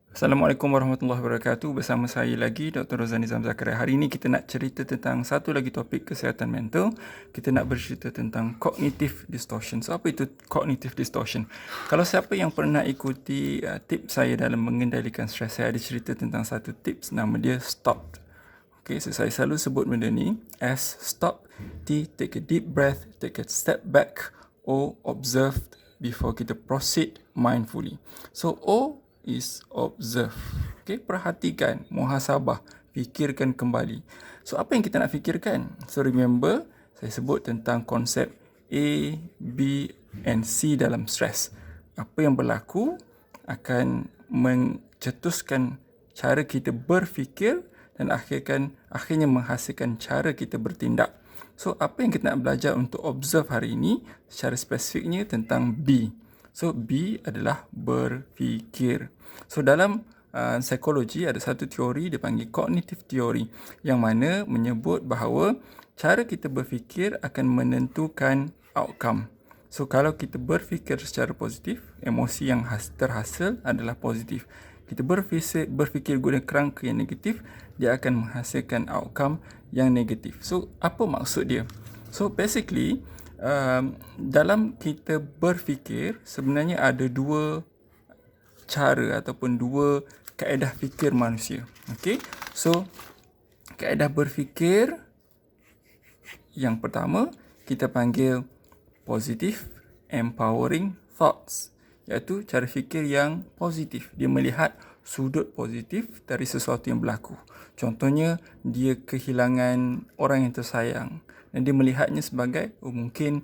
Assalamualaikum warahmatullahi wabarakatuh. Bersama saya lagi Dr. Rozani Nizam Zakaria. Hari ini kita nak cerita tentang satu lagi topik kesihatan mental. Kita nak bercerita tentang cognitive distortion. So apa itu cognitive distortion? Kalau siapa yang pernah ikuti tips saya dalam mengendalikan stres, saya ada cerita tentang satu tips, nama dia STOP. Okay, so saya selalu sebut benda ni as stop, T, take a deep breath, take a step back, O, observe before kita proceed mindfully. So O is observe. Okay, perhatikan, muhasabah, fikirkan kembali. So apa yang kita nak fikirkan? So remember, saya sebut tentang konsep A, B and C dalam stres. Apa yang berlaku akan mencetuskan cara kita berfikir dan akhirnya menghasilkan cara kita bertindak. So, apa yang kita nak belajar untuk observe hari ini secara spesifiknya tentang B. So, B adalah berfikir. So, dalam psikologi ada satu teori dipanggil cognitive theory yang mana menyebut bahawa cara kita berfikir akan menentukan outcome. So, kalau kita berfikir secara positif, emosi yang terhasil adalah positif. Kita berfikir guna kerangka yang negatif, dia akan menghasilkan outcome yang negatif. So, apa maksud dia? So, basically, dalam kita berfikir, sebenarnya ada dua cara ataupun dua kaedah fikir manusia. Okay? So, kaedah berfikir yang pertama, kita panggil positive empowering thoughts, iaitu cara fikir yang positif. Dia melihat sudut positif dari sesuatu yang berlaku. Contohnya, dia kehilangan orang yang tersayang dan dia melihatnya sebagai mungkin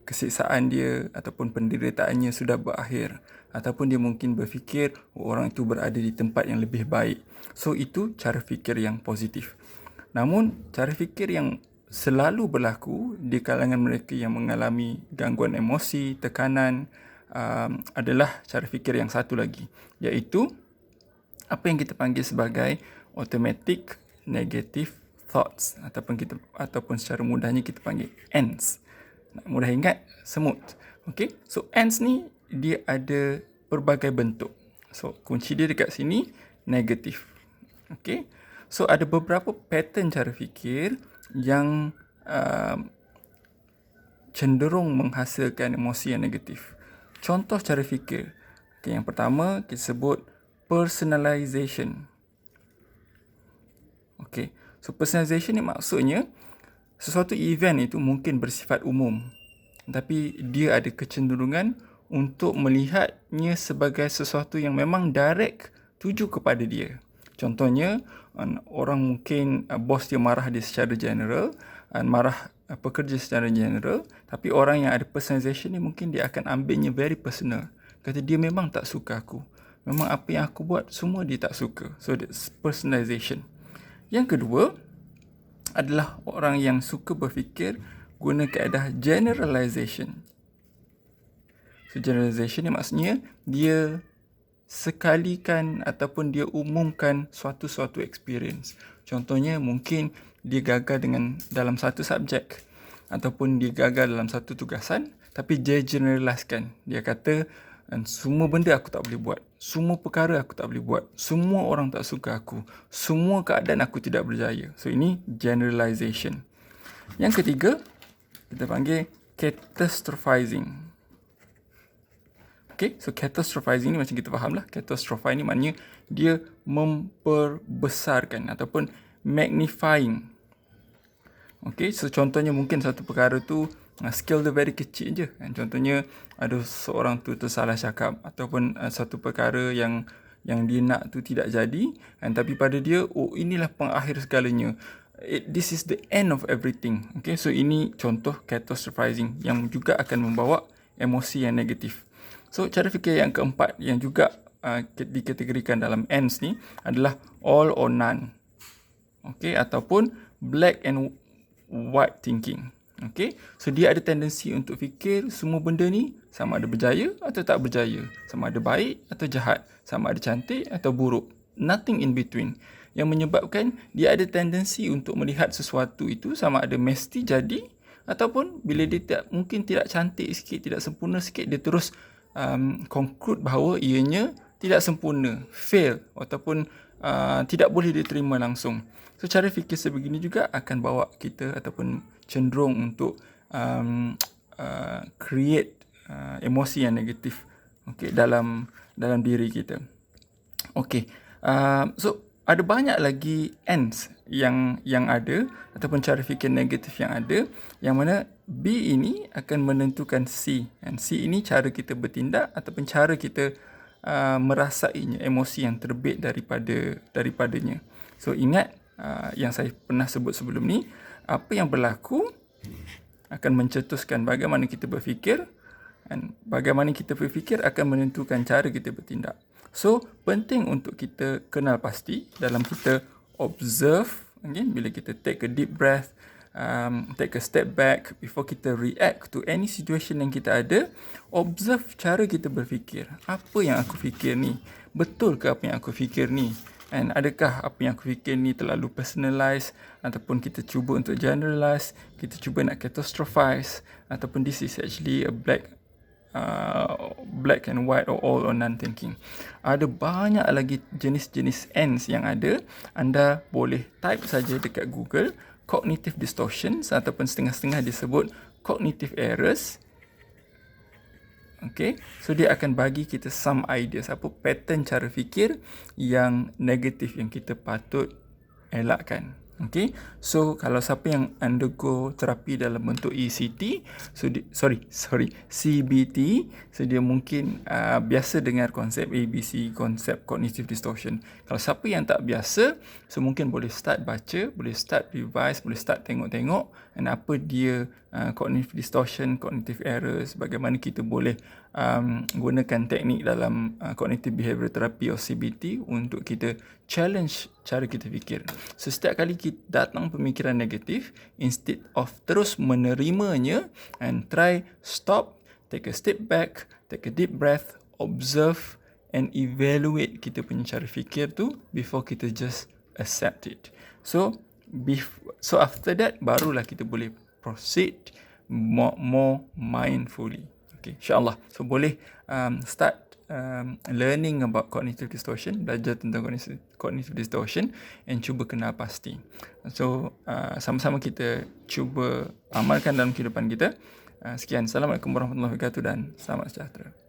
kesiksaan dia ataupun penderitaannya sudah berakhir, ataupun dia mungkin berfikir orang itu berada di tempat yang lebih baik. So itu cara fikir yang positif. Namun cara fikir yang selalu berlaku di kalangan mereka yang mengalami gangguan emosi, tekanan, adalah cara fikir yang satu lagi, iaitu apa yang kita panggil sebagai automatic negative thoughts, ataupun secara mudahnya kita panggil ANTS. Nak mudah ingat, semut. Okay? So ANTS ni dia ada pelbagai bentuk. So kunci dia dekat sini negatif. Okay? So ada beberapa pattern cara fikir yang cenderung menghasilkan emosi yang negatif. Contoh cara fikir. Okay, yang pertama kita sebut personalization. Okay, so personalization ni maksudnya sesuatu event itu mungkin bersifat umum, tapi dia ada kecenderungan untuk melihatnya sebagai sesuatu yang memang direct tuju kepada dia. Contohnya, orang mungkin bos dia marah dia secara general, marah pekerja secara general, tapi orang yang ada personalization ni mungkin dia akan ambilnya very personal. Kata dia memang tak suka aku. Memang apa yang aku buat semua dia tak suka. So that's personalization. Yang kedua adalah orang yang suka berfikir guna kaedah generalization. So generalization ni maksudnya dia sekalikan ataupun dia umumkan suatu experience. Contohnya mungkin dia gagal dalam satu subjek ataupun dia gagal dalam satu tugasan, tapi dia generalizekan. Dia kata semua benda aku tak boleh buat, semua perkara aku tak boleh buat, semua orang tak suka aku, semua keadaan aku tidak berjaya. So ini generalization. Yang ketiga kita panggil catastrophizing. Okay, so catastrophizing ni macam kita faham lah. Catastrophize ni maknanya dia memperbesarkan ataupun magnifying. Okay, so contohnya mungkin satu perkara tu skill dia very kecil je. Contohnya ada seorang tu tersalah cakap ataupun satu perkara yang dia nak tu tidak jadi, tapi pada dia, inilah pengakhir segalanya. This is the end of everything. Okay, so ini contoh catastrophizing yang juga akan membawa emosi yang negatif. So, cara fikir yang keempat yang juga dikategorikan dalam ANTS ni adalah all or none. Okay, ataupun black and white thinking. Okay, so dia ada tendensi untuk fikir semua benda ni sama ada berjaya atau tak berjaya, sama ada baik atau jahat, sama ada cantik atau buruk. Nothing in between. Yang menyebabkan dia ada tendensi untuk melihat sesuatu itu sama ada mesti jadi ataupun bila dia mungkin tidak cantik sikit, tidak sempurna sikit, dia terus conclude bahawa ianya tidak sempurna, fail ataupun tidak boleh diterima langsung. So cara fikir sebegini juga akan bawa kita ataupun cenderung untuk create emosi yang negatif, okay, dalam diri kita. Okay, so ada banyak lagi ends yang ada ataupun cara fikir negatif yang ada, yang mana B ini akan menentukan C, dan C ini cara kita bertindak ataupun cara kita merasainya, emosi yang terbit daripadanya. So ingat yang saya pernah sebut sebelum ni, apa yang berlaku akan mencetuskan bagaimana kita berfikir, dan bagaimana kita berfikir akan menentukan cara kita bertindak. So penting untuk kita kenal pasti dalam kita observe, okay? Bila kita take a deep breath, take a step back before kita react to any situation yang kita ada, observe cara kita berfikir. Apa yang aku fikir ni? Betul ke apa yang aku fikir ni? And adakah apa yang aku fikir ni terlalu personalize, ataupun kita cuba untuk generalize, kita cuba nak catastrophize, ataupun this is actually a black and white or all or none thinking. Ada banyak lagi jenis-jenis ends yang ada. Anda boleh type saja dekat Google cognitive distortions, ataupun setengah-setengah disebut cognitive errors. Okay, so dia akan bagi kita some ideas, apa pattern cara fikir yang negatif yang kita patut elakkan. Okay, so kalau siapa yang undergo terapi dalam bentuk ECT, so CBT, so dia mungkin biasa dengar konsep ABC, konsep cognitive distortion. Kalau siapa yang tak biasa, so mungkin boleh start baca, boleh start revise, boleh start tengok-tengok dan apa dia cognitive distortion, cognitive errors, bagaimana kita boleh gunakan teknik dalam cognitive behavioral therapy atau CBT untuk kita challenge cara kita fikir. So setiap kali kita datang pemikiran negatif, instead of terus menerimanya, and try stop, take a step back, take a deep breath, observe and evaluate kita punya cara fikir tu before kita just accept it. So after that, barulah kita boleh proceed more mindfully. Okay, insyaAllah. So boleh start learning about cognitive distortion, belajar tentang cognitive distortion and cuba kenal pasti. So sama-sama kita cuba amalkan dalam kehidupan kita. Sekian. Assalamualaikum warahmatullahi wabarakatuh dan selamat sejahtera.